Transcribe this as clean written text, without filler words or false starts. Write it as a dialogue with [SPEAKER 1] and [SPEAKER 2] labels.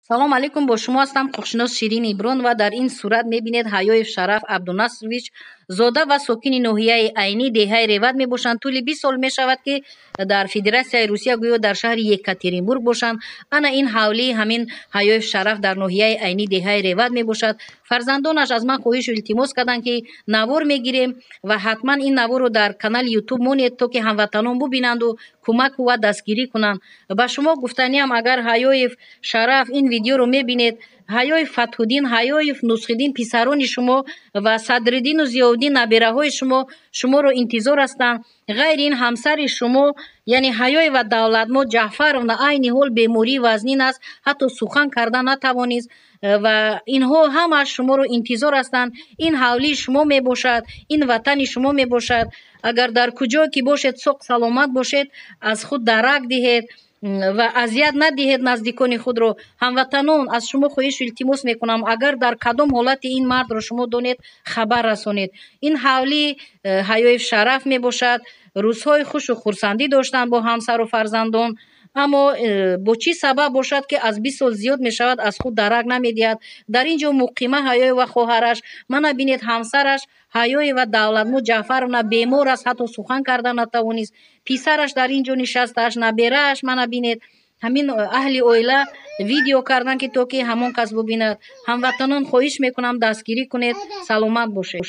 [SPEAKER 1] салом алейкум, бо шумо ҳастам хушинос Ширин Иброн ва дар ин сурат мебинед Ҳаёев Шараф Абдунасрович зода ва сокини ноҳияи Айни деҳаи Ревад мебошанд. Тӯли 20 сол мешавад ки дар Федератсияи Русия гӯё дар шаҳри Екатеринбург бошанд. Ана ин ҳавлии ҳамин Ҳаёев Шараф дар ноҳияи Айни деҳаи Ревад мебошад. Фарзандонаш аз ман хоҳишу илтимос карданд ки навор мегирем ва ҳатман ин наворро дар канали YouTube монед, то ки ҳамватанон бубинанду кӯмаку ва дастгирӣ кунанд. Ба шумо гуфтаниам, агар Ҳаёев Шараф ин видеоро мебинед, Ҳаёев Фатҳуддин, Ҳаёев Нусхиддин писарони шумо ва Садриддину Зиёвиддин набераҳои шуморо интизор ҳастанд. ғайри ин ҳамсари шумо яъне Ҳаёева Давлатмот Ҷаъфаровна айни ҳол бемории вазнин аст, ҳатто сухан карда натавонист ва инҳо ҳамааш шуморо интизор ҳастанд. Ин ҳавлии шумо мебошад, ин ватани шумо мебошад. Агар дар куҷое ки бошед, соғ саломат бошед, аз худ дарак диҳед ва азият надиҳед наздикони худро. Ҳамватанон, аз шумо хоҳишу илтимос мекунам, агар дар кадом ҳолати ин мардро шумо донед, хабар расонед. Ин ҳавлии Ҳаёев Шараф мебошад. Рӯзҳои хушу хурсандӣ доштанд бо ҳамсару фарзандон, аммо бо чӣ сабаб бошад ки аз 20 сол зиёд мешавад аз худ дарак намедиҳад. Дар ин ҷо муқима Ҳаёева хоҳараш, мана бинед ҳамсараш Ҳаёева Давлатмот Ҷаъфаровна бемор аст, ҳатто сухан карда натавонист. Писараш дар ин ҷо нишастааст, наберааш мана бинед. Ҳамин аҳли оила видео карданд ки то ки ҳамон кас бубинад. Ҳамватанон, хоҳиш мекунам дастгирӣ кунед. Саломат бошед.